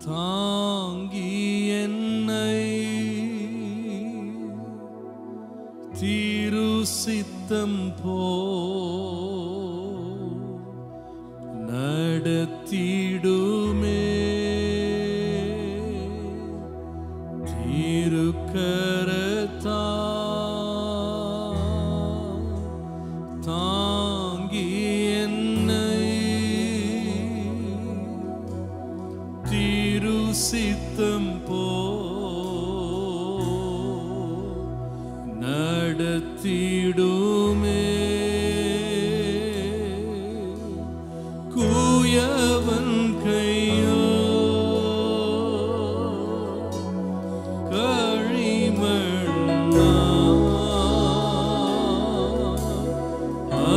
தாங்கி என்னை திரு சித்தம் போ நடத்திடுமே திருக்கரத்தா தாங்கி என்னை திரு சித்தம் போ நடத்திடுமே கூயவன் கையோ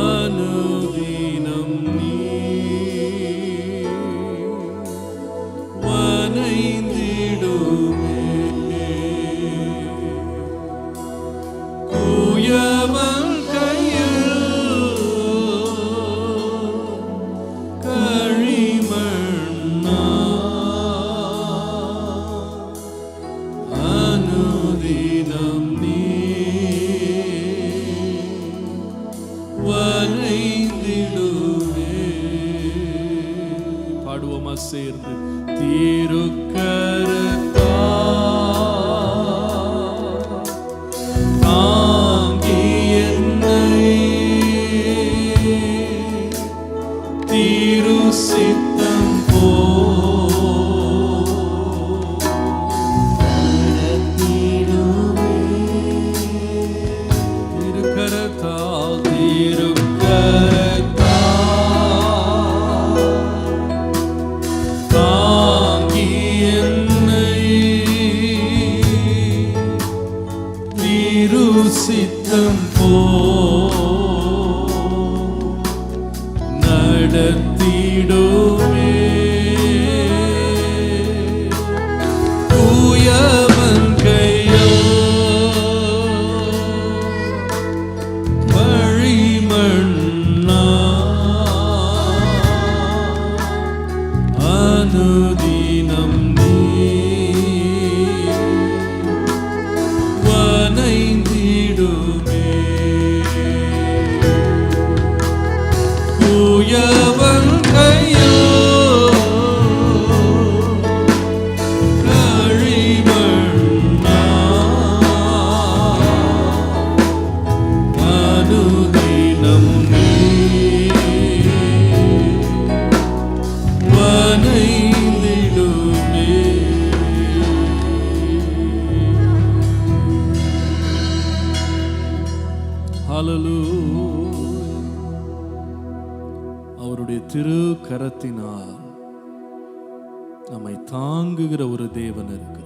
அனுதினம் நீ வனைந்திடுமே கூயவன் கையில் களிமண்ணா அனுதினம் நீ வனைந்திடுமே. பாடுவோமா சேர்ந்து திருக்கரத்தா தாங்கி என்னை திரு சித்தம் போ திருக்கரத்தா திருக்கரத்தா தாங்கி என்னை திரு சித்தம் போ நடத்திடுமே தூயவன் கையோ வழிமண்ணா அனுதினம் நீ வனைந்திடுமே கூயவன் கையோ களிமண்ணா அனுதினம் நீ வனைந்திடுமே. ஹல்லேலூயா. அவருடைய திரு கரத்தினால் நம்மை தாங்குகிற ஒரு தேவன் இருக்கிறார்.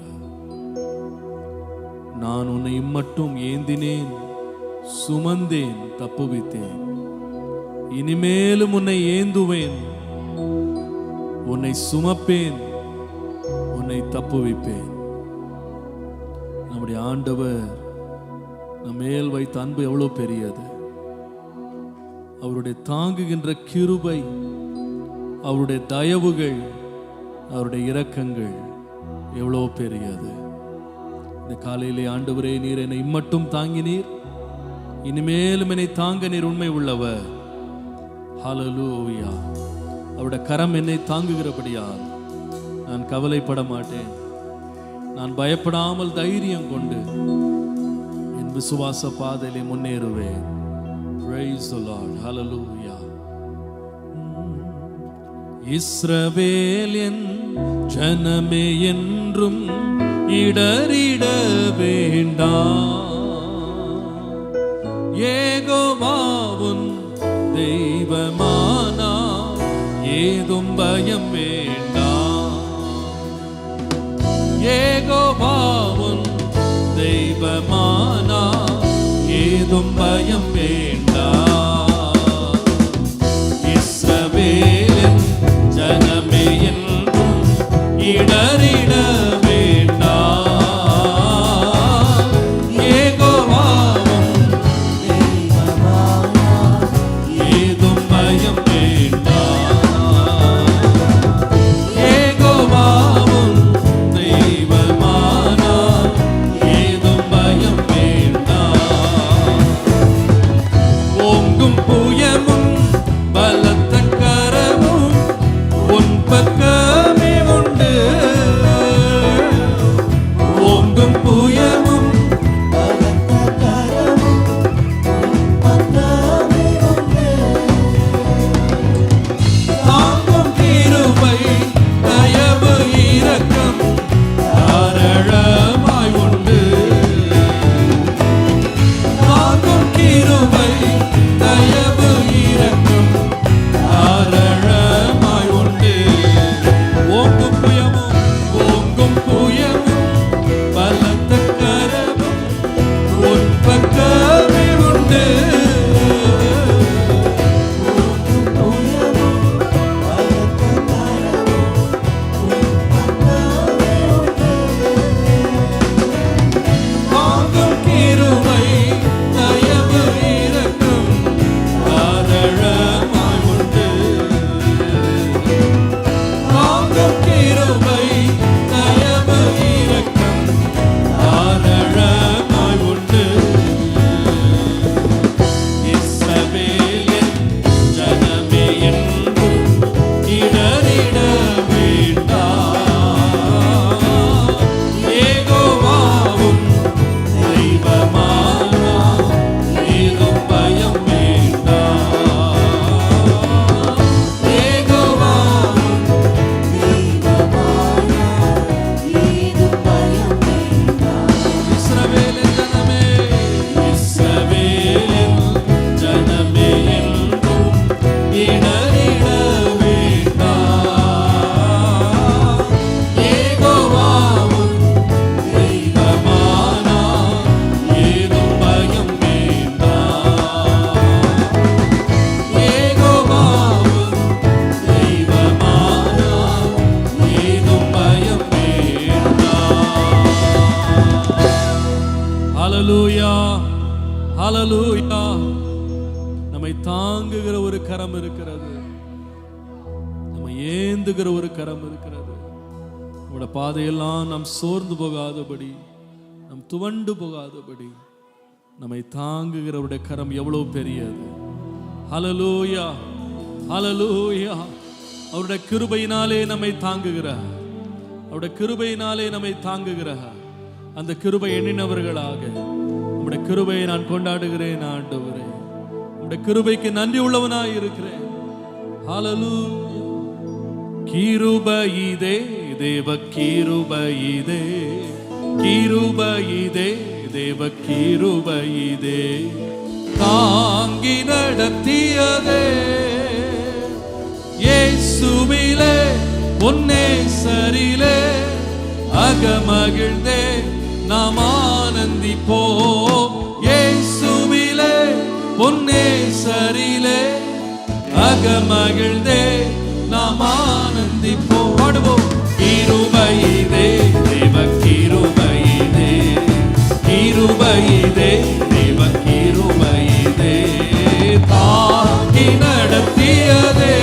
நான் உன்னை இம்மட்டும் ஏந்தினேன், சுமந்தேன், தப்புவித்தேன். இனிமேலும் உன்னை ஏந்துவேன், உன்னை சுமப்பேன், உன்னை தப்புவிப்பேன். நம்முடைய ஆண்டவர் நம் மேல் வைத்த அன்பு எவ்வளவு பெரியது. அவருடைய தாங்குகின்ற கிருபை, அவருடைய தயவுகள், அவருடைய இரக்கங்கள் எவ்வளவு பெரியது. இந்த காலையிலே ஆண்டவரே, நீர் என்னை இம்மட்டும் தாங்கினீர், இனிமேலும் என்னை தாங்க நீர் உண்மை உள்ளவர். ஹல்லேலூயா. அவருடைய கரம் என்னை தாங்குகிறபடியால் நான் கவலைப்பட மாட்டேன். நான் பயப்படாமல் தைரியம் கொண்டு என் விசுவாச பாதையிலே முன்னேறுவேன். Praise the Lord. Hallelujah. இஸ்ரவேல் என் ஜனமே என்றும் இடறிட வேண்டாம். யெகோவாவுன் தெய்வமானார், ஏதும் பயம் வேண்டாம். யெகோவாவுன் தெய்வமானார், ஏதும் பயம் வேண்டாம். இஸ்ரவேலின் ஜனமே என்றும் இடறிட வேண்டாம். யெகோவாவும் தெய்வமானார், ஏதும் பயம் வேண்டாம். ஹalleluya ஹalleluya. நம்மை தாங்குகிற ஒரு கரம் இருக்கிறது, நம்மை ஏந்துகிற ஒரு கரம் இருக்கிறது. நம்முடைய பாதையெல்லாம் நாம் சோர்ந்து போகாதபடி, நாம் துவண்டு போகாதபடி நம்மை தாங்குகிறவருடைய கரம் எவ்வளவு பெரியது. ஹalleluya ஹalleluya. அவருடைய கிருபையினாலே நம்மை தாங்குகிறார், அவருடைய கிருபையினாலே நம்மை தாங்குகிறார். அந்த கிருபை எண்ணினவர்களாக உம்முடைய கிருபையை நான் கொண்டாடுகிறேன் ஆண்டவரே. உம்முடைய கிருபைக்கு நன்றி உள்ளவனாய் இருக்கிறேன். ஹalleluya. கிருபையிதே தேவ கிருபையிதே, கிருபையிதே தேவ கிருபையிதே, தாங்கி நடத்தியதே இயேசுவிலே பொன்னேசரிலே அகமகிழ்ந்தே நாம் ஆனந்திப்போம். இயேசுவிலே பொன்னேசரிலே அகமகிழ்ந்தே நாம் ஆனந்திப்போம். பாடுவோம். கிருபையிதே தேவ கிருபையிதே, கிருபையிதே தேவ கிருபையிதே, தாங்கி நடத்தியதே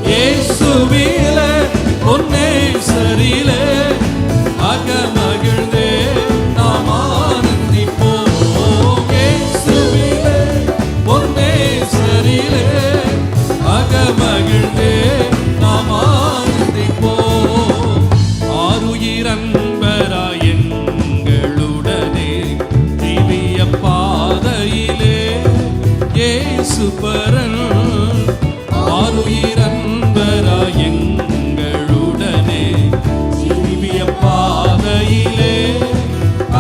இயேசுவிலே பொன்னேசரிலே அகமகிழ்ந்தே நாம் ஆனந்திப்போம். இயேசுவிலே பொன்னேசரிலே அகமகிழ்ந்தே நாம் ஆனந்திப்போம். ஆருயிரன்பராய் எங்களுடனே திவ்ய பாதையிலே இயேசு பரன், ஆருயிரன்பராய் எங்களுடனே திவ்ய பாதையிலே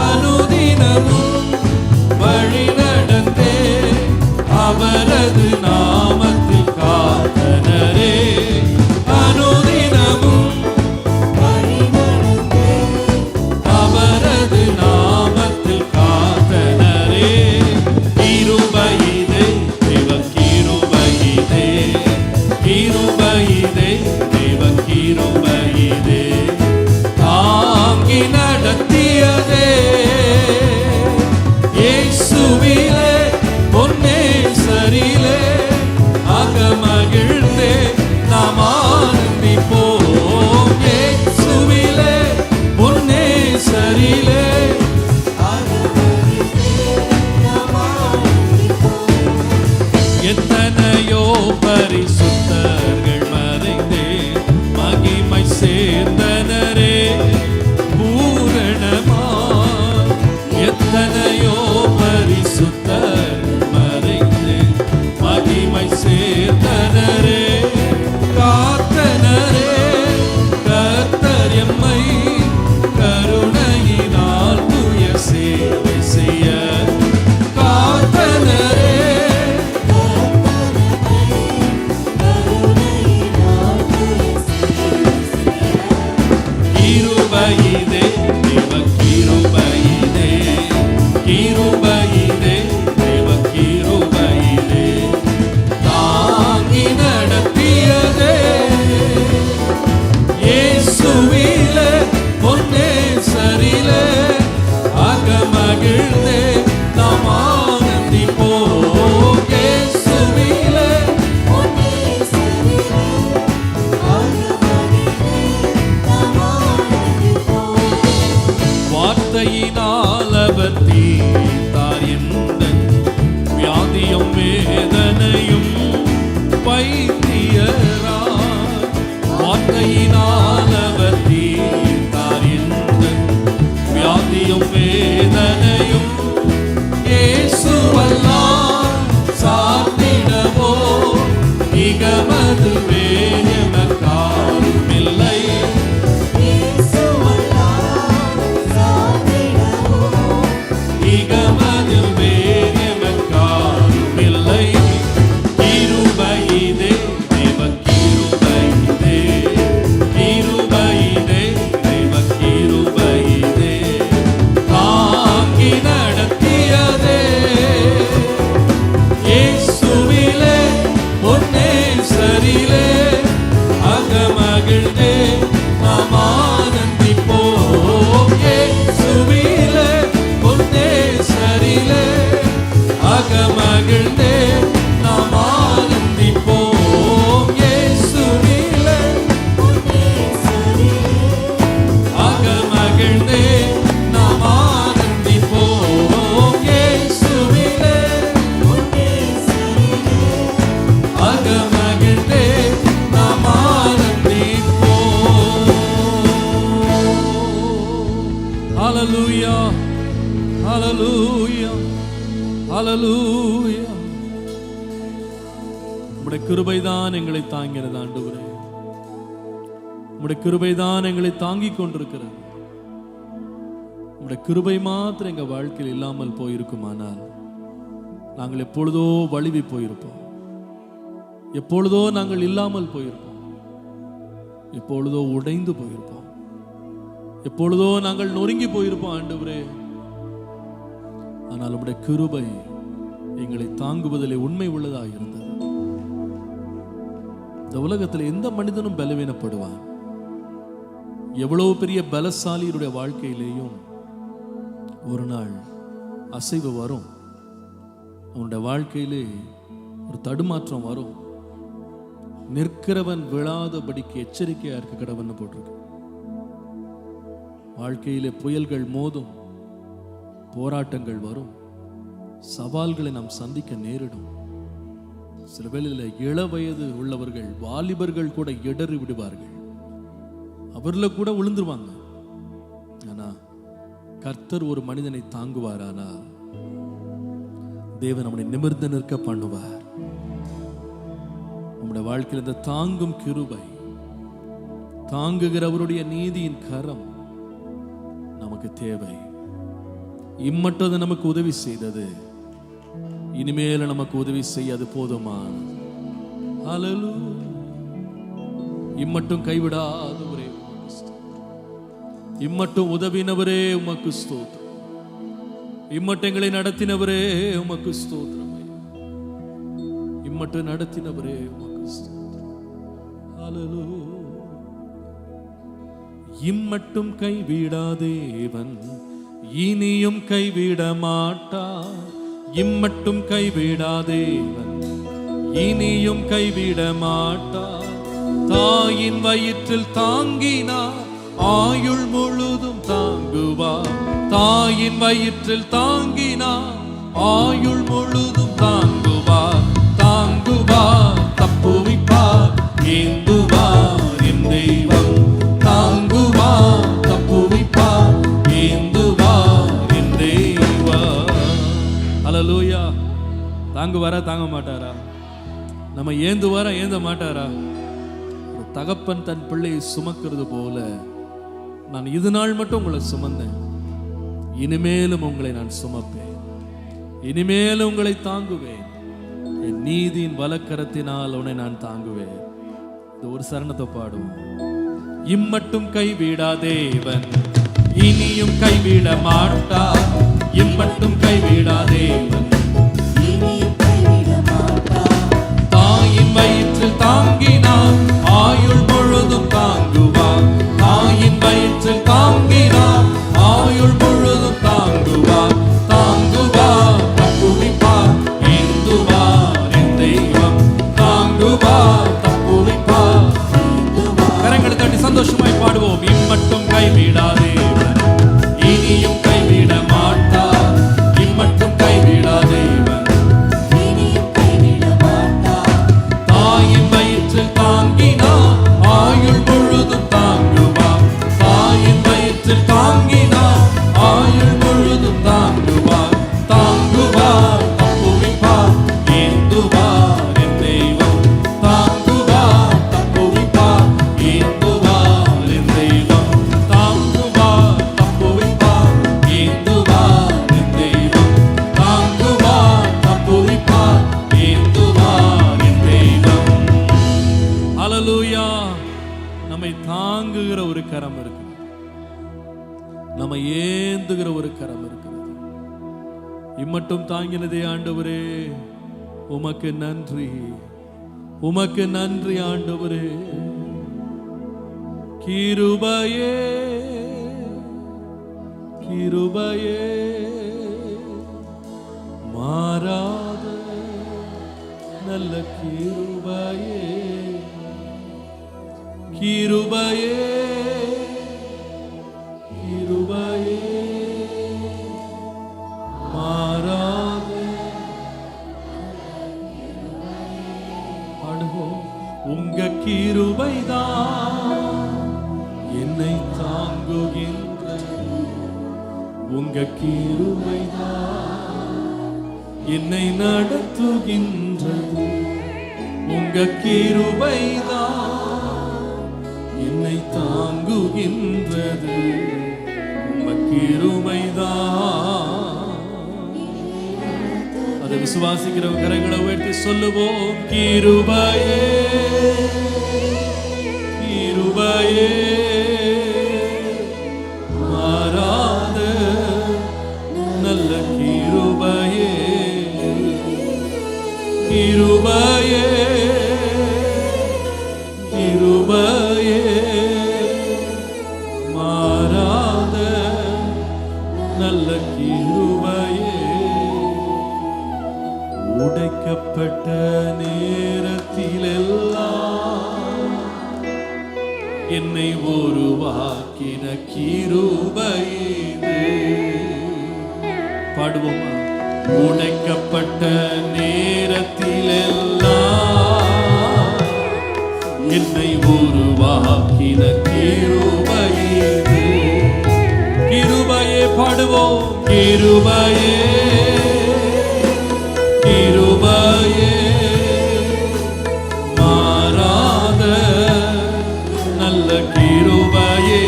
அனுதினமும் வழி நடந்தே அவரது நாமத்தில் காத்தனரே. அனுதினமும் வழி நடந்தே அவரது நாமத்தில் காத்தனரே. கிருபையிதே தேவ கிருபையிதே, கிருபையிதே தேவ கிருபையிதே, தாங்கி நடத்தியதே இயேசுவிலே பொன்னேசரிலே அகமகிழ்ந்தே நாம் ஆனந்திப்போம். இயேசுவிலே பொன்னேசரிலே எத்தனையோ பரிசுத்தர்கள் மறைந்தே மகிமை சேர்ந்தனரே பூரணமாய். எத்தனையோ பரிசுத்தர்கள் மறைந்தே மகிமை சேர்ந்தனரே காத்தனரே. கர்த்தர் எம்மை கருணையினால் தூய சேவை செய்ய காத்தனரே. கிருபையிதே தேவ கிருபையிதே, கிருபையிதே தேவ கிருபையிதே, தாங்கி நடத்தியதே இயேசுவிலே ஹalleluya ஹalleluya ஹalleluya. உம்முடைய கிருபைதான் எங்களை தாங்கிறது ஆண்டவரே. உம்முடைய கிருபைதான் எங்களை தாங்கிக் கொண்டிருக்கிறது. உம்முடைய கிருபை மாத்திரம் எங்க வாழ்க்கையில் இல்லாமல் போயிருக்குமானால் நாங்கள் எப்பொழுதோ வழுவி போயிருப்போம். எப்பொழுதோ நாங்கள் இல்லாமல் போயிருப்போம். எப்பொழுதோ உடைந்து போயிருப்போம். எப்பொழுதோ நாங்கள் நொறுங்கி போயிருப்போம் ஆண்டவரே. ஆனால் உம்முடைய கிருபை எங்களை தாங்குவதிலே உண்மை உள்ளதாக இருந்தது. இந்த உலகத்தில் எந்த மனிதனும் பலவீனப்படுவான். எவ்வளவு பெரிய பலசாலியுடைய வாழ்க்கையிலேயும் ஒரு நாள் அசைவு வரும். அவனுடைய வாழ்க்கையிலே ஒரு தடுமாற்றம் வரும். நிற்கிறவன் விழாதபடிக்கு எச்சரிக்கையா இருக்க கடவன் போட்டிருக்கு. வாழ்க்கையிலே புயல்கள் மோதும், போராட்டங்கள் வரும், சவால்களை நாம் சந்திக்க நேரிடும். சில வேளையில் இள வயது உள்ளவர்கள், வாலிபர்கள் கூட இடறி விடுவார்கள். அவர்ல கூட விழுந்துருவாங்க. ஆனா கர்த்தர் ஒரு மனிதனை தாங்குவாரானா தேவன் அவனை நிமிர்ந்து நிற்க பண்ணுவார். நம்முடைய வாழ்க்கையில் இந்த தாங்கும் கிருபை, தாங்குகிற அவருடைய நீதியின் கரம் நமக்கு தேவை. இம்மட்டும் நமக்கு உதவி செய்தது, இனிமேல நமக்கு உதவி செய்ய அது போதுமா? ஹalleluya. இம்மட்டும் கைவிடாதவரே உமக்கு ஸ்தோத்திரம். இம்மட்டும் உதவினவரே உமக்கு ஸ்தோத்திரம். இம்மட்டும் எங்களை நடத்தினவரே உமக்கு ஸ்தோத்திரம். இம்மட்டும் நடத்தினவரே உமக்கு ஸ்தோத்திரம். ஹalleluya. இம்மட்டும் கைவிடாதேவன் இனியும் கைவிட மாட்டார். இம்மட்டும் கைவிடாதேவன் இனியும் கைவிட மாட்டார். தாயின் வயிற்றில் தாங்கினார், ஆயுள் முழுதும் தாங்குவார். தாயின் வயிற்றில் தாங்கினார், ஆயுள் முழுதும் தாங்குவார். தாங்குவார், தப்புவிப்பார், ஏந்துவார் என் தெய்வம். தாங்குவார், தப்புவிப்பார், ஏந்துவார் என் தெய்வம். ஹalleluya. தாங்குவாரா தாங்க மாட்டாரா? நம்ம ஏந்துவாரா ஏந்த மாட்டாரா? ஒரு தகப்பன் தன் பிள்ளையை சுமக்கிறது போல நான் இது நாள் மட்டும் உங்களை சுமந்தேன், இனிமேலும் உங்களை நான் சுமப்பேன், இனிமேலும் உங்களை தாங்குவேன். என் நீதியின் வலக்கரத்தினால் உன்னை நான் தாங்குவேன். இந்த ஒரு சரணத்தை பாடும். இம்மட்டும் கைவிடாதேவன் இனியும் கைவிட மாட்டார். இம்மட்டும் கைவிடாதேவன் இனியும் கைவிட மாட்டார். தாயின் வயிற்றில் தாங்கினார், ஆயுள் முழுதும் தாங்குவார். தாயின் வயிற்றில் தாங்கினார், ஆயுள் முழுதும் தாங்குவார். தாங்குவார், தப்புவிப்பார், ஏந்துவார் என் தெய்வம். தாங்குவார், தப்புவிப்பார். கரங்களை தட்டி சந்தோஷமாய் பாடுவோம். இம்மட்டும் கைவிடாதேவன் இனியும் கைவிட மாட்டார். இம்மட்டும் கைவிடாதேவன் இனியும் கைவிட மாட்டார். தாயின் வயிற்றில் தாங்கினார், ஆயுள் முழுதும் தாங்குவார். தாயின் வயிற்றில் தாங்கினார், ஆயுள் முழுதும் தாங்குவார். தாங்குவார், தப்புவிப்பார், ஏந்துவார் என் தெய்வம். தாங்குவார், தப்புவிப்பார், ஏந்துவார் என் தெய்வம். தாங்குவார், தப்புவிப்பார், ஏந்துவார் என் தெய்வம். தாங்குவார், தப்புவிப்பார், ஏந்துவார் என் தெய்வம். ஹalleluya. நம்மை தாங்குகிற ஒரு கரம் இருக்கு, நம்மை ஏந்துகிற ஒரு கரம் இருக்கிறது. இம்மட்டும் தாங்கினதே ஆண்டவரே, உமக்கு நன்றி, உமக்கு நன்றி ஆண்டவரே. கிருபையே கிருபையே மாறாத நல்ல கிருபையே. கிருபையே கிருபையே மாறாத. பாடுவோம். உங்க கிருபைதான் என்னை தாங்குகின்ற, உங்க கிருபைதான் என்னை நடத்துகின்றது. உங்க கிருபைதான் என்னை தாங்குகின்றது. உங்க கிருபைதான். அதை விசுவாசிக்கிற கரங்களை உயர்த்தி சொல்லுவோம். கிருபையே கிருபையே மாறாத நல்ல கிருபையே கிருபையே கிருபையே மாறாத நல்ல கிருபையே. உடைக்கப்பட்ட நேரத்திலெல்லாம் என்னை உருவாக்கின கிருபை இது. பாடுவோமா? உடைக்கப்பட்ட நேரத்திலெல்லாம் என்னை உருவாக்கின கிருபை இது. கிருபையே பாடுவோம். கிருபையே கிருபையே மாறாத நல்ல கிருபையே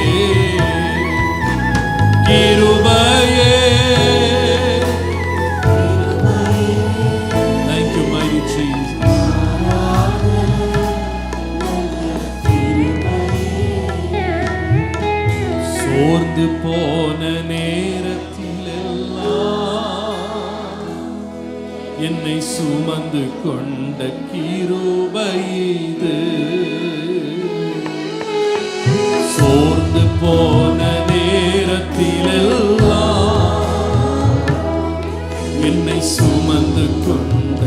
கிருபையே. Thank you mighty Jesus. சோர்ந்து போன நேரத்திலெல்லாம் என்னை சுமந்து கொண்ட கிருபை இது. சோர்ந்து போன நேரத்திலெல்லாம் என்னை சுமந்து கொண்ட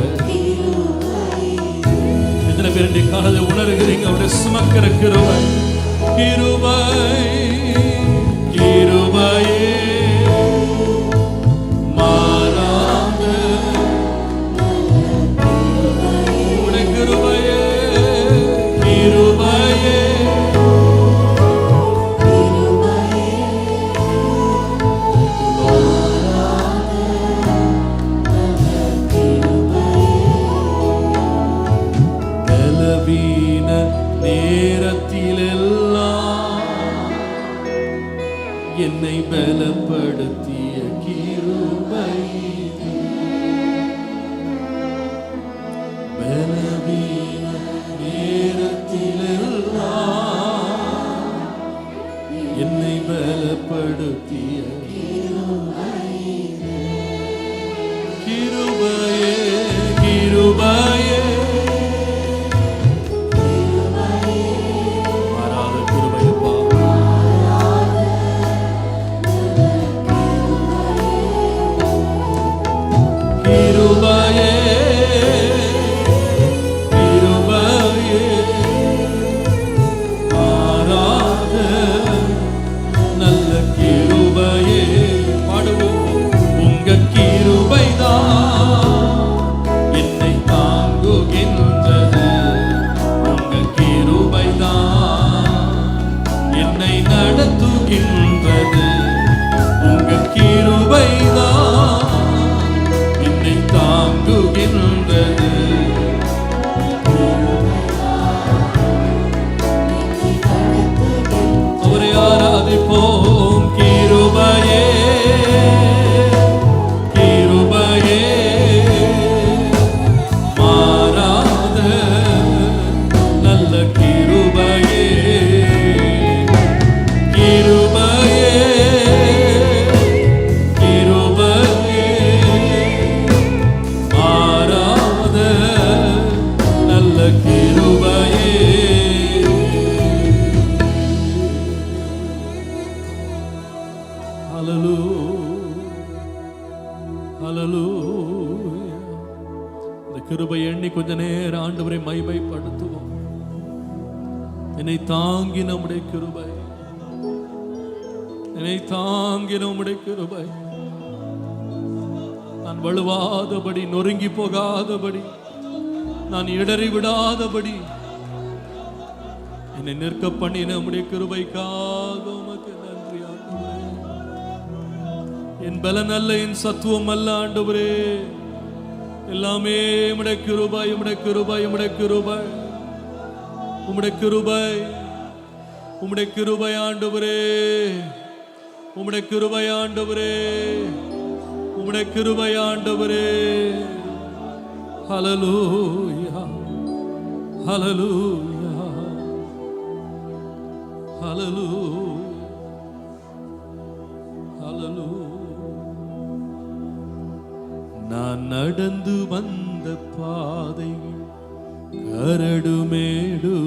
எத்தனை பேர் இந்த காலத்தை உணர்கிறீங்க? அவரை சுமக்கிற கிருபை கிருபை கிருபையே மாறாத உடைய கிருபையே கிருபையே பலவீன நேரத்திலெல்லாம் என்னை பலப்படுத்திய கிருபை இது. பலவீன நேரத்திலெல்லாம் என்னை பலப்படுத்திய கிருபையே கிருபையே மாறாத கிருபையப்பா. கிருபையே கிருபையே மாறாத நல்ல கிருபையே. பாடுவோம். உங்க கிருபைதான் என்னை தாங்குகின்றது. உங்க கிருபைதான் என்னை நடத்துகின்றது. உங்க கிருபைதான் என்னை தாங்குகின்றது. அவரை ஆராதிப்போம். கிருபையே கிருபையே மாறாத நல்ல கிருபையே கிருபையே கிருபையே மாறாத நல்ல கிருபையே. ஹல்லேலூயா. இந்த கிருபை எண்ணி கொஞ்ச நேரம் ஆண்டவரை மகிமைப்படுத்துவோம். என்னை தாங்கி நம்முடைய கிருபை என்னை தாங்கி நம்முடைய கிருபை. நான் வலுவாதபடி நொறுங்கி போகாதபடி நான் இடறி விடாதபடி என்னை நிற்க பண்ணி நம்முடைய கிருபைக்காக உமக்கு நன்றி ஆண்டவரே. என் பலன் அல்ல, என் சத்துவம் அல்ல ஆண்டவரே. எல்லாமே உம்முடைய கிருபை, உம்முடைய கிருபை, உம்முடைய கிருபை, உம்முடைய கிருபை, உம்முடைய கிருபை ஆண்டவரே, உம்முடைய கிருபை ஆண்டவரே, உம்முடைய கிருபை ஆண்டவரே. ஹல்லேலூயா, ஹல்லேலூயா, ஹல்லேலூயா, ஹல்லேலூயா. நான் நடந்து வந்த பாதைகள் கரடுமேடுகள்,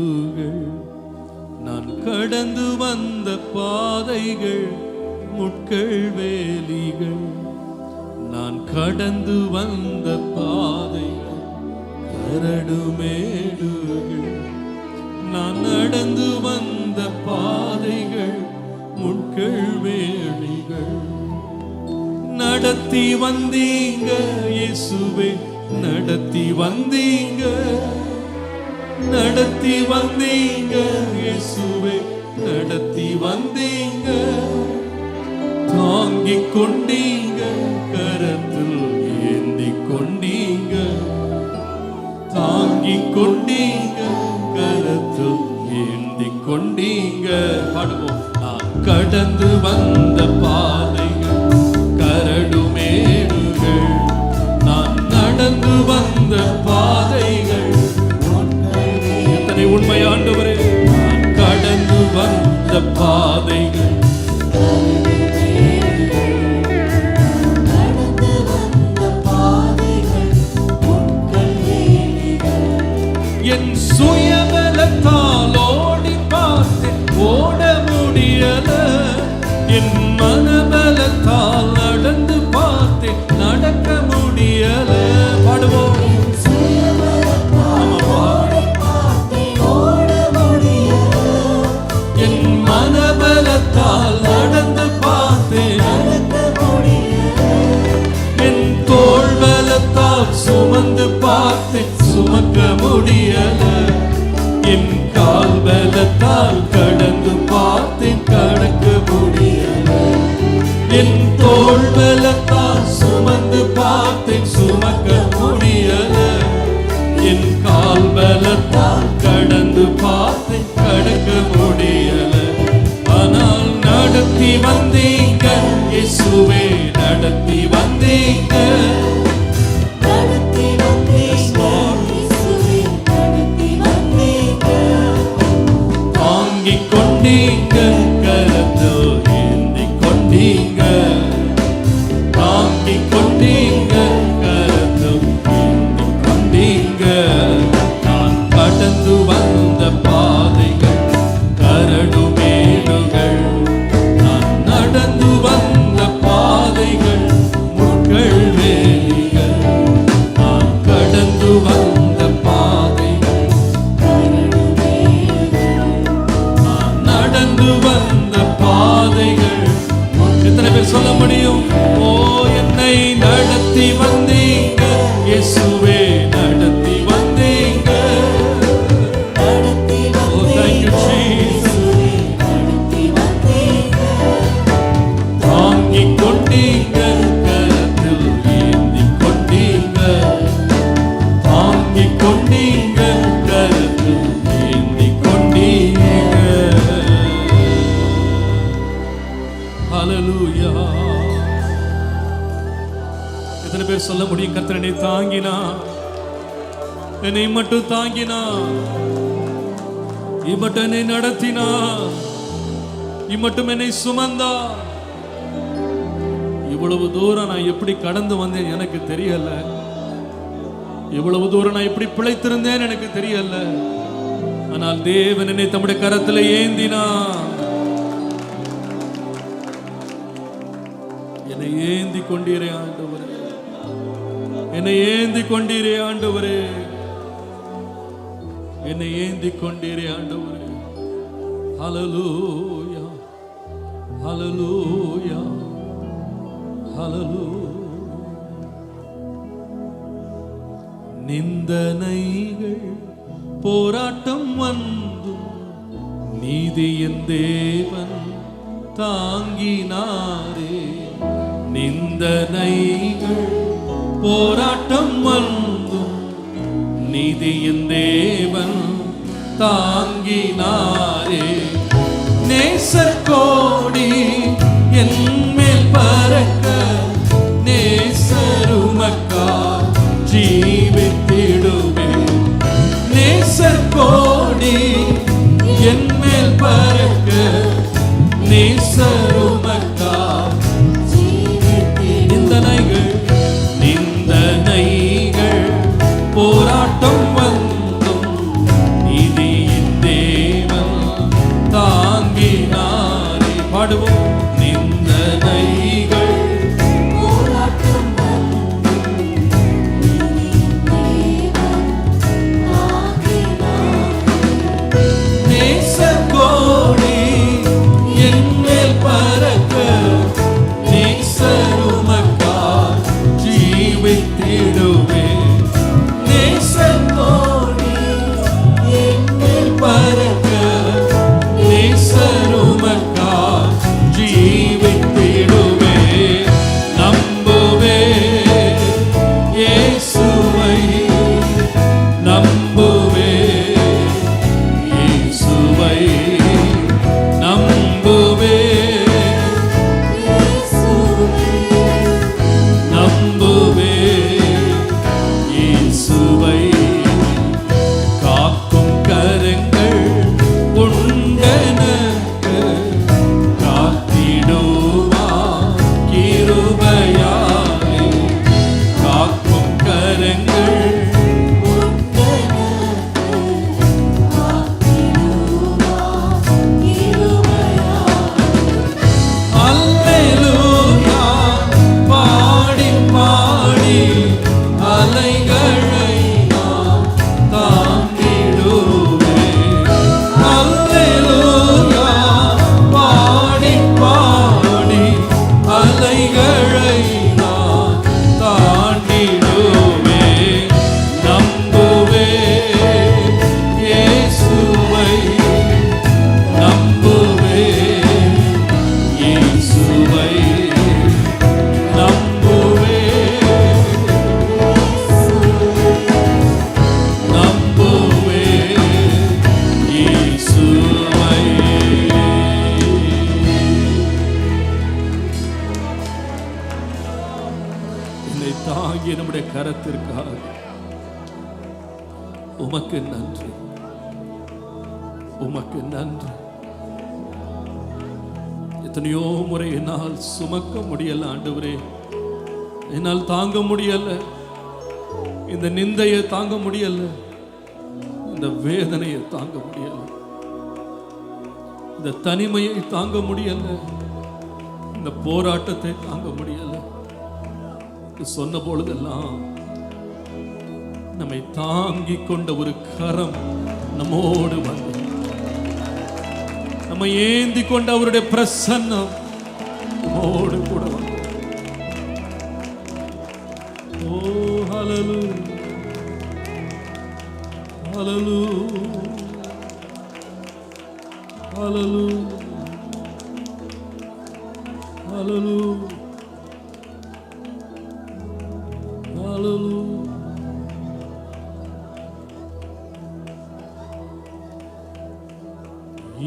நான் கடந்து வந்த பாதைகள் முட்கள் வேலிகள், நான் கடந்து வந்த பாதைகள் கரடுமேடுகள், நான் நடந்து வந்த பாதைகள் முட்கள் வேலிகள். நடத்தி வந்தீங்க இயேசுவே, நடத்தி வந்தீங்க, நடத்தி வந்தீங்க இயேசுவே, நடத்தி வந்தீங்க. தாங்கிக் கொண்டீங்க, கரத்தில் ஏந்தி கொண்டீங்க, தாங்கிக் கொண்டீங்க, கரத்தில் ஏந்தி கொண்டீங்க. பாடுவோம். நான் கடந்து வந்த பாதைகள் கரடுமேடுகள், நான் நடந்து வந்த பாதைகள். எத்தனை உண்மை ஆண்டவரே. நான் கடந்து வந்த பாதைகள் என் சுயபலத்தால் ஓடி பார்த்தேன், ஓட முடியல. என் மனபலத்தால் நடந்து பார்த்தேன், நடக்க முடியல. பாடுவோம். என் மனபலத்தால் நடந்து பார்த்தேன், என் தோள் பலத்தால் சுமந்து பார்த்தேன், சுமக்க முடியல. என் கால் பலத்தால் கடந்து பார்த்தேன், கடக்க முடியல. என் தோள் பலத்தால் சுமந்து பார்த்தேன், சுமக்க முடியல. என் கால் பலத்தால் கடந்து பார்த்தேன், கடக்க முடியல. ஆனால் நடத்தி வந்தீங்க இயேசுவே, நடத்தி வந்தீங்க, தாங்கிக் கொண்டீங்க, கரத்தில் ஏந்தி கொண்டீங்க, தாங்கிக் கொண்டீங்க, கரத்தில் ஏந்தி கொண்டீங்க. நான் கடந்து வந்த பாதைகள் கரடுமேடுகள், நான் நடந்து வந்த பாதைகள் முட்கள் வேலிகள், நான் கடந்து வந்த பாதைகள் நான் நடந்து வந்த பாதைகள். எத்தனை பேர் சொல்ல முடியும்? ஓ, என்னை நடத்தி வந்தீங்க இயேசுவே, நடத்தி வந்தீங்க. Oh, thank you, Jesus. தாங்கிக் கொண்டீங்க, கரத்தில் ஏந்தி கொண்டீங்க, தாங்கிக் கொண்டீங்க, கரத்தில் ஏந்தி கொண்டீங்க. ஹல்லேலூயா. எத்தனை பேர் சொல்ல முடியும்? கர்த்தர் என்னை தாங்கினா, என்னை மட்டும் தாங்கினா, இம்மட்டும் என்னை நடத்தினா, இம்மட்டும் என்னை சுமந்தா. இவ்வளவு தூரம் நான் எப்படி கடந்து வந்தேன் எனக்கு தெரியல. இவ்வளவு தூரம் நான் எப்படி பிழைத்திருந்தேன் எனக்கு தெரியல. ஆனால் தேவன் என்னை தம்முடைய கரத்தில் ஏந்தினா, என்னை ஏந்தி கொண்டீரே ஆண்டவரே, என்னை ஏந்தி கொண்டீரே ஆண்டவரே, என்னை ஏந்தி கொண்டீரே ஆண்டவரே. ஹல்லேலூயா, ஹல்லேலூயா, ஹல்லேலூயா. நிந்தனைகள் போராட்டம் வந்தும் நீதியின் தேவன் தாங்கினாரே. நிந்தனைகள் போராட்டம் வந்தும் நீதியின் தேவன் தாங்கினாரே. நேசர் கோடி என் மேல் பறக்க நேசருமக்கா ஜீவித்திடுவே. நேசர் கோடி என் மேல் பறக்க நேசருமக்கா நிந்தனைகள் நிந்தனைகள் போராட்டம் வந்தும் நீதியின் தேவன் தாங்கினாரே. பாடுவோம். நிந்தனைகள் போராட்டம் வந்தும் நீதியின் தேவன் தாங்கினாரே. நேசர் கோடி என் மேல் பறக்க நேசருமக்கா ஜீவித்திடுவே. நேசர் கோடி என் மேல் பறக்க நேசருமக்கா ஜீவித்திடுவே. நம்புவே இயேசுவை, நம்புவே இயேசுவை, நம்புவே நம்புவே இயேசுவை. காக்கும் கரங்கள் உண்டெனக்கு காத்திடுவார் கிருபையாலே. காக்கும் கரங்கள் அல்லேலூயா பாடி பாடி அலைகளை நான் தாண்டிடுவேன். அல்லேலூயா பாடி பாடி அலைகளை நான் தாண்டிடுவேன். நம்புவே இயேசுவை, நம்புவே இயேசுவை, நம்புவே நம்புவே இயேசுவை. என்னை தாங்கிய நம்முடைய கரத்திற்காக உமக்கு நன்றி, உமக்கு நன்றி. எத்தனையோ முறை என்னால் சுமக்க முடியல ஆண்டவரே, என்னால் தாங்க முடியல. இந்த நிந்தையை தாங்க முடியல, இந்த வேதனையை தாங்க முடியல, இந்த தனிமையை தாங்க முடியல, இந்த போராட்டத்தை தாங்க முடியல. சொன்ன பொழுதெல்லாம் நம்மை தாங்கிக் கொண்ட ஒரு கரம் நம்மோடு வந்து நம்ம ஏந்தி கொண்ட அவருடைய பிரசன்னம் நம்மோடு கூட வந்து. ஓ ஹல்லேலூயா, ஹல்லேலூயா, ஹல்லேலூயா, ஹல்லேலூயா, ஹல்லேலூயா.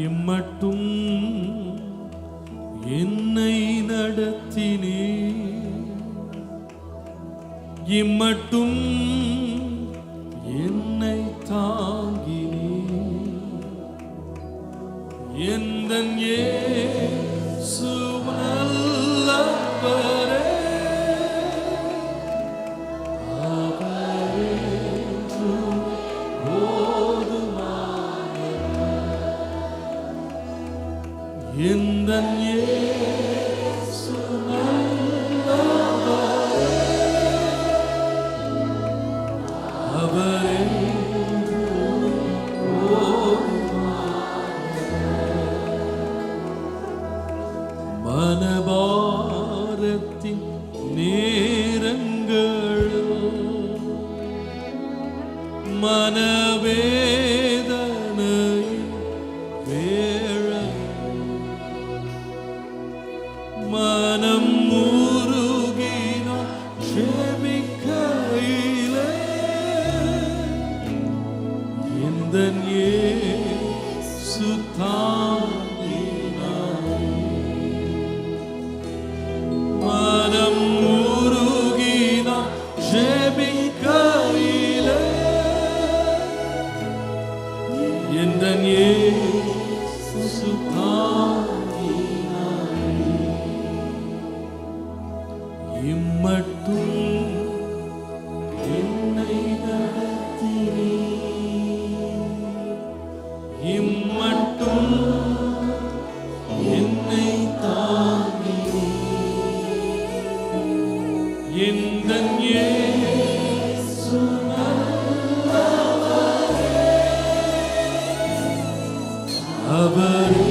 இம்மட்டும் என்னை நடத்தினே, இம்மட்டும் என்னை தாங்கினே. எந்தன் இயேசு நல்லவரே, அவரே போதுமானவர். எந்தன் இயேசு நல்லவரே, அவரே மனபாரத்தின் நேரங்கள், மனவேதனை வேளை, மனம் உருக இம்மட்டும் என்னை நடத்தினீர். இம்மட்டும் என்னை தாங்கினீர். எந்தன் இயேசு நல்லவரே. அவரே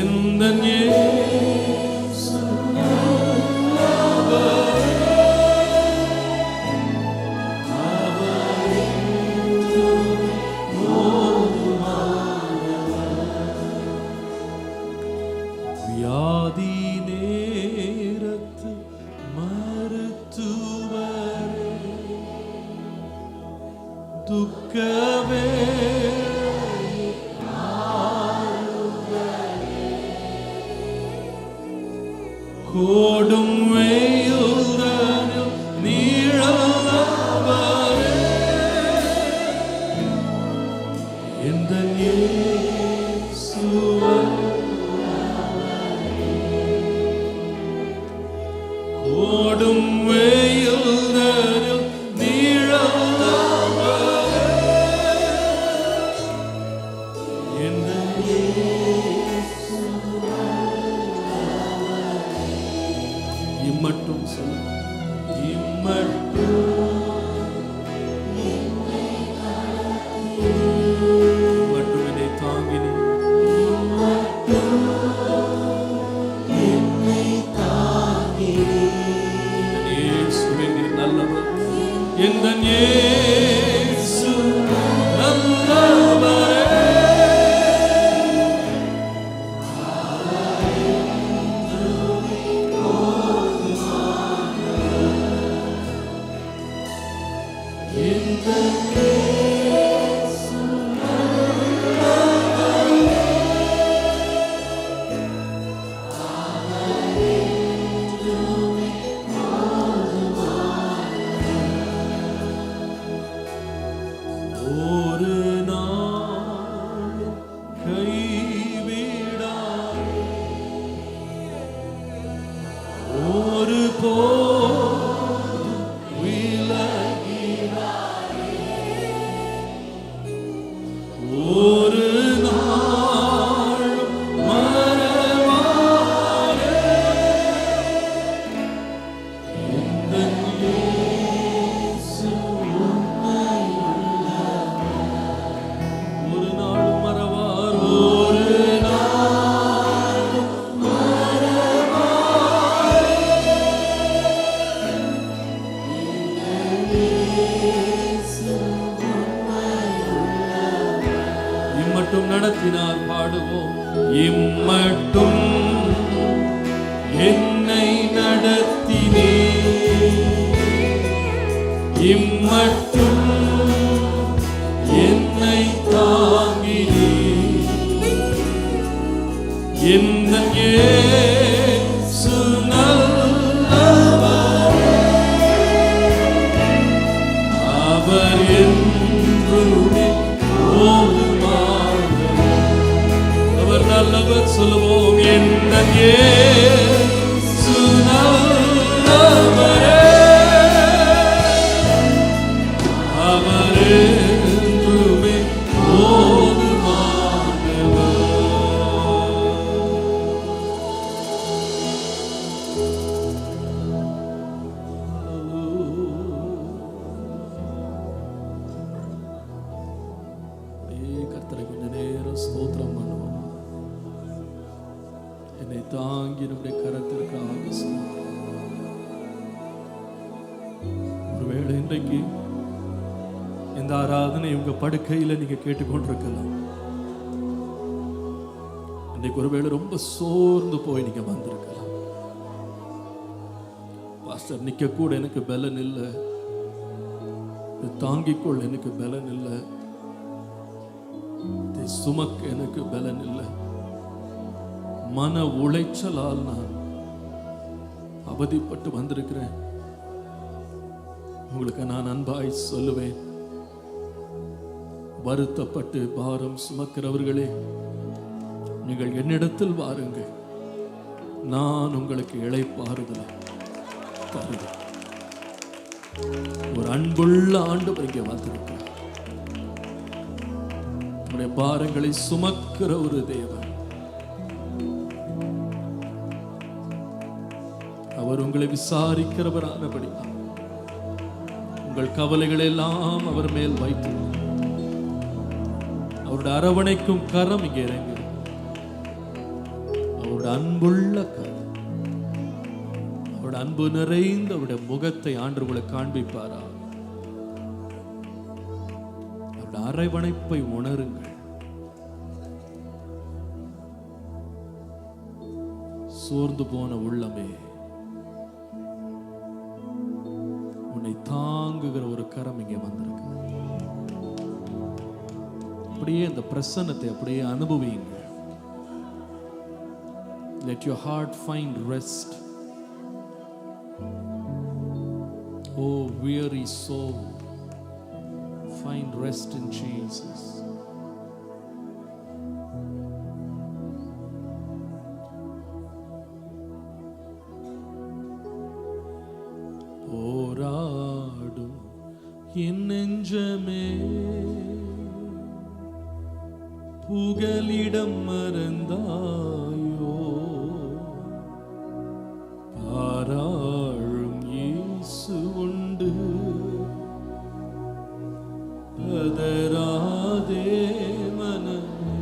எந்தன் இயேசு நல்லவரே. அவரே வியாதி நேரத்து மருத்துவரே. துக்கவே கோடும் வெயில்தனில் நீழலவரே. எந்தன் இயேசு கோடும் வெயில்தனில் நீழலவரே. எந்தன் இயேசு இம்மட்டும் சொல்ல. இம்மட்டும் மட்டும் என்னை தாங்கினீர். என் இயேசுவே நீர் நல்லவர். எந்தன் இயேசு நல்லவரே. ஒரு நாள் கைவிடாய். ஒரு போதும் விலகிடாய். ஒரு நாளும் மறவாதே. எந்தன் இயேசு ஒரு நாளும் மறவார். ஒரு நாளும் மறவார். இம்மட்டும் நடத்தினார் பாடுவோம். இம்மட்டும் என்னை நடத்தினீர். இம்மட்டும் என்னை தாங்கினீர். எந்தன் இயேசு நல்லவரே. அவர் என்றுமே போதுமானவர். அவர் நல்லவர் சொல்லுவோம். எந்தன் இயேசு நல்லவரே. அவர் என்றுமே போதுமானவர். கர்த்தரை கொஞ்ச நேரம் ஸ்தோத்திரம் பண்ணுவோம். என்னை தாங்கி நம்முடைய கரத்திற்காக ஸ்தோத்திரம். ஒருவேளை இன்றைக்கு இந்த ஆராதனை உங்க படுக்கையில நீங்க கேட்டுக்கொண்டிருக்கலாம். இன்னைக்கு ஒருவேளை ரொம்ப சோர்ந்து போய் நீங்க வந்திருக்கலாம். பாஸ்டர் நிக்க கூட எனக்கு பலன் இல்லை, தாங்கிக்கொள் எனக்கு பலன் இல்லை, சுமக்க எனக்கு பலன் இல்லை, மன உளைச்சலால் நான் அவதிப்பட்டு வந்திருக்கிறேன். உங்களுக்கு நான் அன்பாய் சொல்லுவேன், வருத்தப்பட்டு பாரம் சுமக்கிறவர்களே நீங்கள் என்னிடத்தில் வாருங்கள், நான் உங்களுக்கு இளைப்பாறுதலை தருவேன். ஒரு அன்புள்ள ஆண்டவர் இங்கே வந்திருக்கிறார். உங்களுடைய பாரங்களை சுமக்கிற ஒரு தேவன். அவர் உங்களை விசாரிக்கிறவரானபடியால் உங்கள் கவலைகளை எல்லாம் அவர் மேல் வைத்து அவருடைய அரவணைக்கும் கரம் இங்கே இறங்கி, அவருடைய அன்புள்ள கரம், அவருடைய அன்பு நிறைந்த அவருடைய முகத்தை ஆண்டவர்களை காண்பிப்பாரா? அவருடைய அரவணைப்பை உணருங்கள். சோர்ந்து போன உள்ளமே, உன்னை தாங்குகிற ஒரு கரம் இங்கே வந்திருக்கு. அப்படியே அந்த பிரசன்னத்தை அப்படியே அனுபவியுங்க. Let your heart find rest. Oh weary soul, find rest in Jesus. போராடும் என் நெஞ்சமே, புகலிடம் மறந்தாயோ, பாராளும் இயேசு உண்டு, பதறாதே மனமே.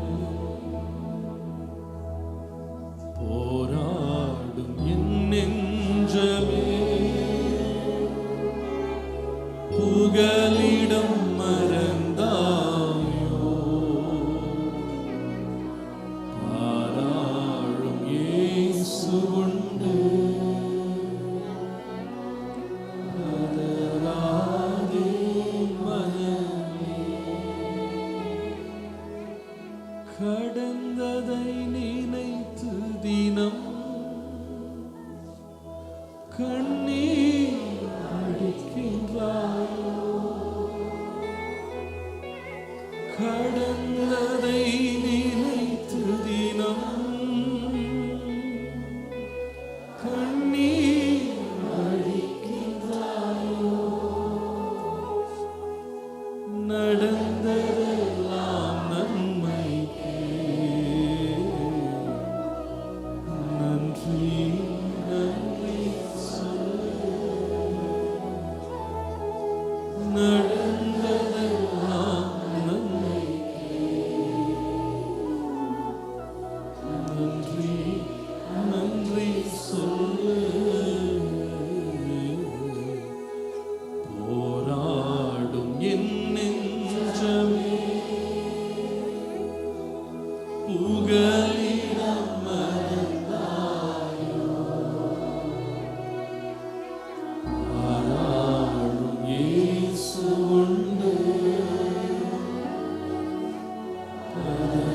போராடும் என் நெஞ்சமே, புகலிடம் மறந்தாயோ, பாராளும் இயேசு உண்டு, பதறாதே மனமே. கடந்ததை நினைத்து தினம் கண்ணீர் அடிக்கின்றாயோ, கடந்ததை நினைத்து தினம் கண்ணீர் அடிக்கின்றாயோ, நடந்ததெல்லாம் நன்மைக்கே, நன்றி நன்றி சொல்லு. நடந்ததெல்லாம் நன்மைக்கே, நன்றி நன்றி சொல்லு. போராடும் என் நெஞ்சமே, புகலிடம் மறந்தாயோ, பாராளும் இயேசு உண்டு,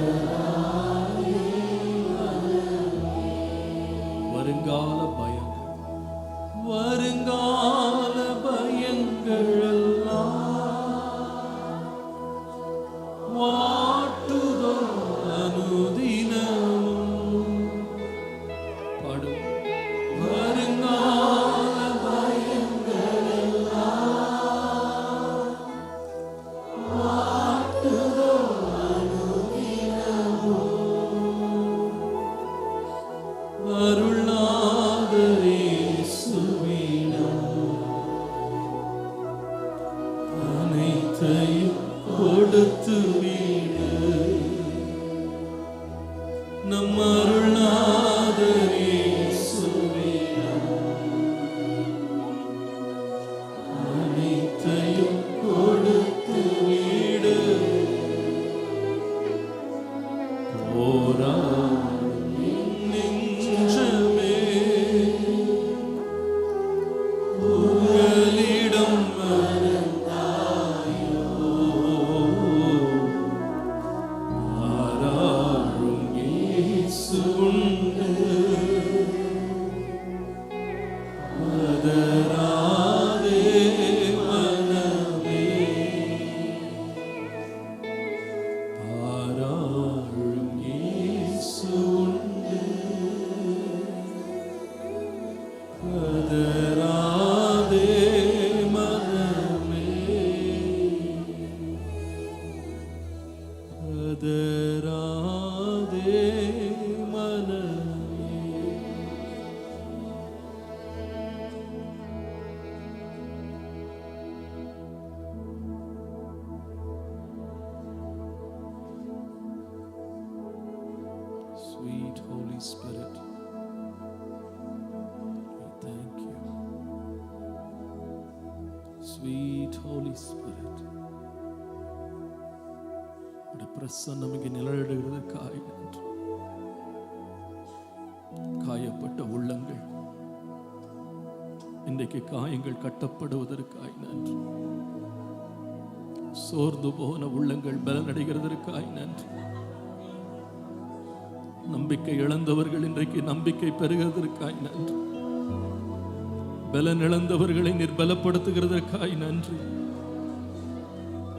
பதறாதே மனமே. வருங்கால பயங்கள், வருங்கால பயங்கள் எல்லாம் வாட்டுதோ அனுதினமும். பாடும். வருங்கால பயங்கள் எல்லாம் வாட்டுதோ அனுதினமும். அருள்நாதரே சுவிடம் அனைத்தையும் கொடுத்து வீடு, நம் அருள்நாதரே சுவிடம் அனைத்தையும் கொடுத்து வீடு. போராடும் என் நெஞ்சமே, புகலிடம் மறந்தாயோ, பாராளும் இயேசு உண்டு, பதராதே மனமே. Sweet Holy Spirit, we thank you. Sweet Holy Spirit, உடைய பிரசன்னம் இங்கே நிழலிடுகிறதற்காய் நன்றி. காயப்பட்ட உள்ளங்கள் இன்றைக்கு காயங்கள் கட்டப்படுவதற்காய் நன்றி. சோர்ந்து போன உள்ளங்கள் பலனடைகிறதற்காய் நன்றி. நம்பிக்கை இழந்தவர்கள் இன்றைக்கு நம்பிக்கை பெறுகிறதற்காய் நன்றி. பலன் இழந்தவர்களை நிர்பலப்படுத்துகிறதற்காய் நன்றி.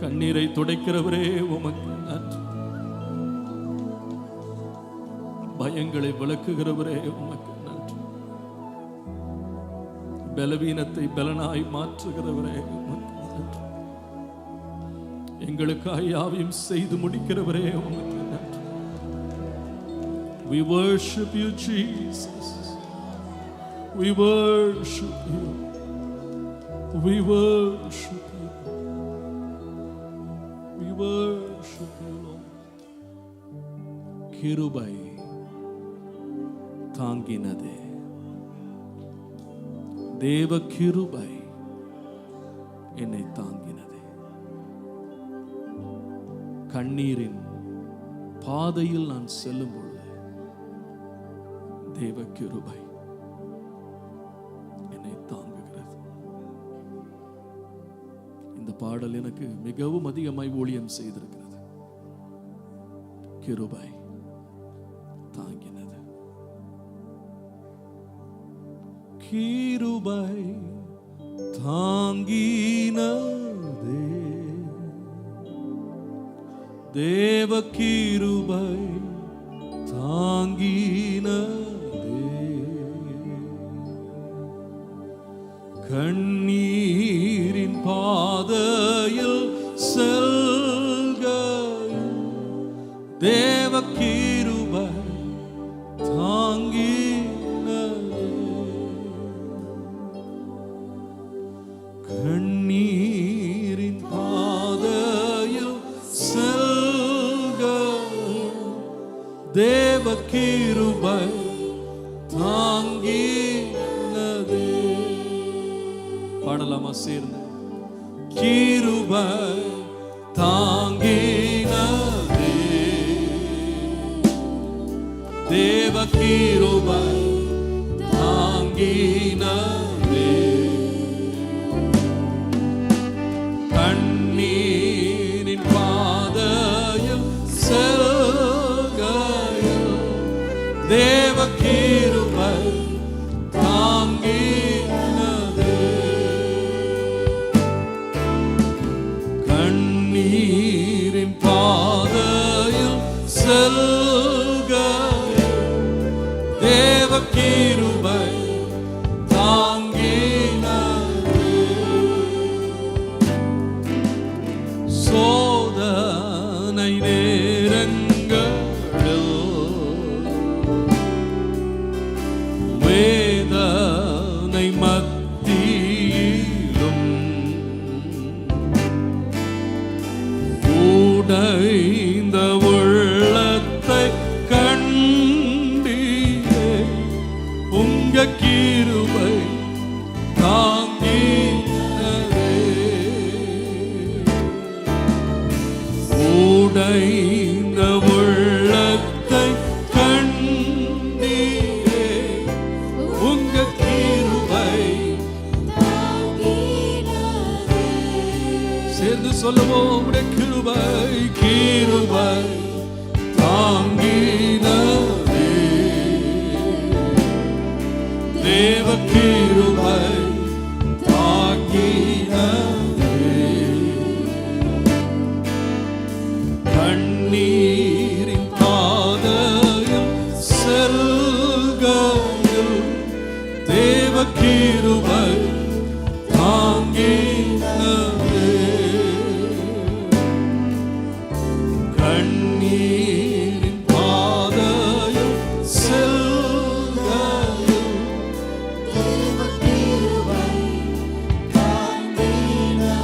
கண்ணீரை துடைக்கிறவரே உமக்கு நன்றி. பயங்களை விளக்குகிறவரே உமக்கு நன்றி. பலவீனத்தை பலனாய் மாற்றுகிறவரே உமக்கு நன்றி. எங்களுக்காய் யாவையும் செய்து முடிக்கிறவரே உமக்கு நன்றி. We worship you, Jesus. We worship you. We worship you. We worship you, Lord. கிருபை தாங்கினதே, தேவ கிருபை என்னை தாங்கினதே. கண்ணீரின் பாதையில் நான் செல்லும் பொழுது தேவ கிருபை என்னை தாங்குகிறது. இந்த பாடல் எனக்கு மிகவும் அதிகமாய் ஊழியம் செய்திருக்கிறது. கிருபை தாங்கினது. கிருபை தாங்கினதே, தேவ கிருபை தாங்கினதே. கண்ணீரின் பாதையில் செல்கையில் தேவ கிருபை தாங்கினதே. கண்ணீரின் பாதையில் செல்கையில் தேவ கிருபை தாங்கினதே. பாடலாமா சேர்ந்து? கிருபை தாங்கினதே, தேவ கிருபை தாங்கினதே. கண்ணீரின் பாதையில் செல்கையில் தேவ கிருபை தாங்கினதே. கண்ணீரின் பாதையில் செல்கையில் தேவ கிருபை தாங்கினதே. சோதனை நேரங்களில் வேதனை மத்தியிலும் உடைந்த உள்ளத்தை கண்டீரே, உங்க கிருபை தாங்கினதே. உடைந்த உள்ளத்தை கண்டீரே, உங்க கிருபை சேர்ந்து சொல்லுவோம். உடைய கிருபை கிருபை தாங்கினதே, தேவ கிருபை தாங்கினதே. கண்ணீரின் பாதையில் செல்கையில் தேவ கிருபை தாங்கினதே. கண்ணீரின் பாதையில் செல்கையில் தேவ கிருபை தாங்கினதே.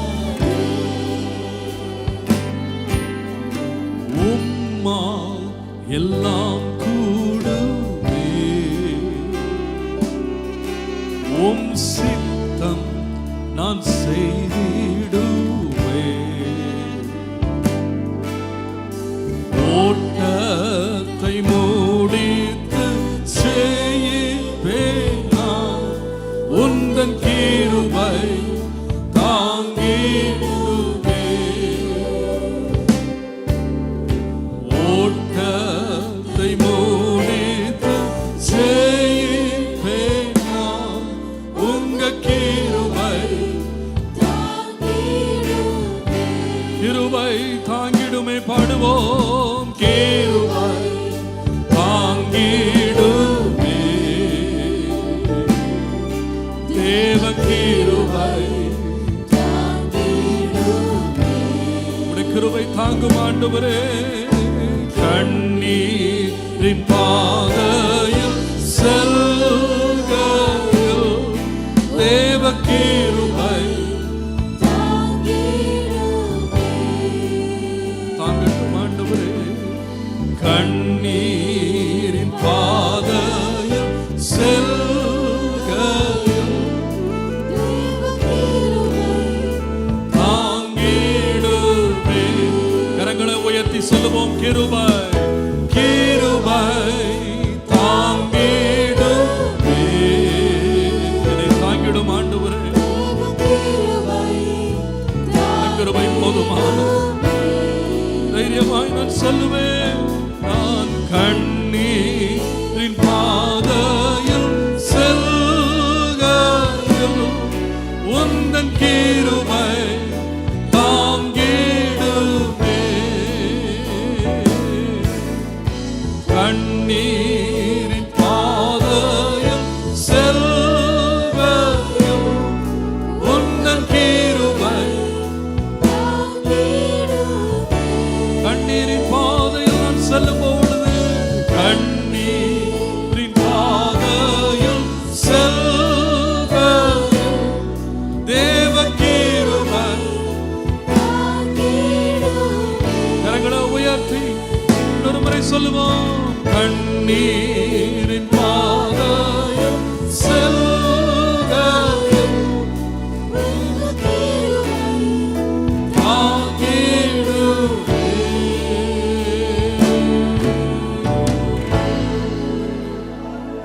உம்மால் எல்லாம் கூடுமே, உம் சித்தம் நான் செய்திடுவே. ஓட்டத்தை மூடித்து செய்வேன் நான், உந்தன் கிருபை தாங்கிடுவே. ஓட்டத்தை மூடித்து செய்வேன் நான், உங்க கிருபை கிருபை தாங்கிடுமே. பாடுவோம், கிருபை தாங்கிடுமே, தேவ கிருபை உம்முடைய கிருபை தாங்கும் ஆண்டவரே. கண்ணீரின் பாதையில் செல்கையில் தேவ கிருபை தாங்கட்டும் ஆண்டவரே. கண்ணீரின் பாதையில் செல்கையில் தாங்கிடுமே. கரங்களை உயர்த்தி சொல்லுவோம், கிருபை கிருபை தாங்கிடுமே. என்னை தாங்கிடும் ஆண்டவரே, கிருபை போதுமானது. தைரியமாய் நான் சொல்லுவேன், நான் கண்ணீரின் பாதையில் செல்கையில் உந்தன் கிருபை தாங்கிடுமே. கண்ணீரின் பாதையில் செல்கையில் உந்தன் கிருபை கண்ணீரின் பாதையில் நான் செல்லும் பொழுது, கண்ணீரின் பாதையில் செல்கையில் தேவ கிருபை கரங்களை உயர்த்தி ஒரு முறை சொல்லுவோம், கண்ணீரின் பாதையில் செல்கையில் தாங்கிடுமே.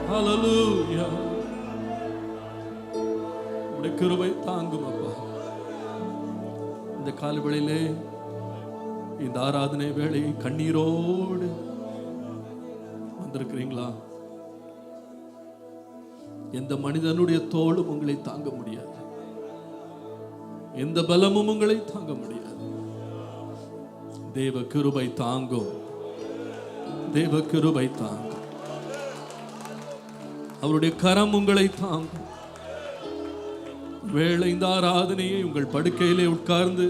ஹல்லேலூயா. உம்முடைய கிருபை தாங்கும் அப்பா. இந்த காலவேளையிலே இந்த ஆராதனை வேளை கண்ணீரோடு வந்திருக்கிறீங்களா? எந்த மனிதனுடைய தோளும் உங்களை தாங்க முடியாது, எந்த பலமும் உங்களை தாங்க முடியாது. தேவ கிருபை தாங்கும், தேவ கிருபை தாங்கும். அவருடைய கரம் உங்களை தாங்கும். வேளை இந்த ஆராதனையை உங்கள் படுக்கையிலே உட்கார்ந்து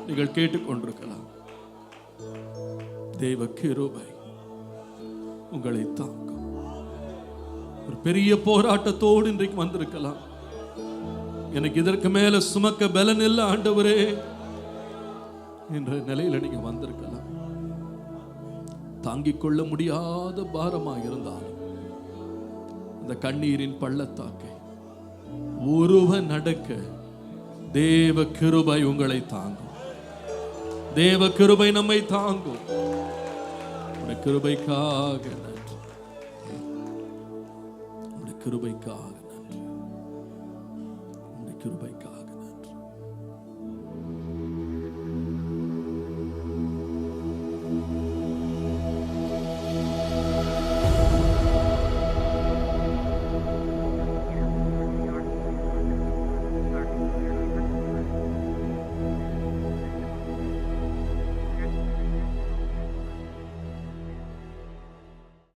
நீங்கள் கேட்டுக்கொண்டிருக்கலாம். தேவ கிருபை உங்களை தாங்கும். ஒரு பெரிய போராட்டத்தோடு இன்றைக்கு வந்திருக்கலாம். எனக்கு இதற்கு மேல சுமக்க பலன் இல்லை ஆண்டவரே என்ற நிலையில நீங்க வந்திருக்கலாம். தாங்கிக் கொள்ள முடியாத பாரமாக இருந்தாலும் அந்த கண்ணீரின் பள்ளத்தாக்கை ஒருவன் நடக்க தேவ கிருபை உங்களை தாங்கும். தேவ கிருபை நம்மை தாங்கும். உடைய கிருபைக்காக நன்றி, உடைய கிருபைக்காக நன்றி, உடைய கிருபைக்காக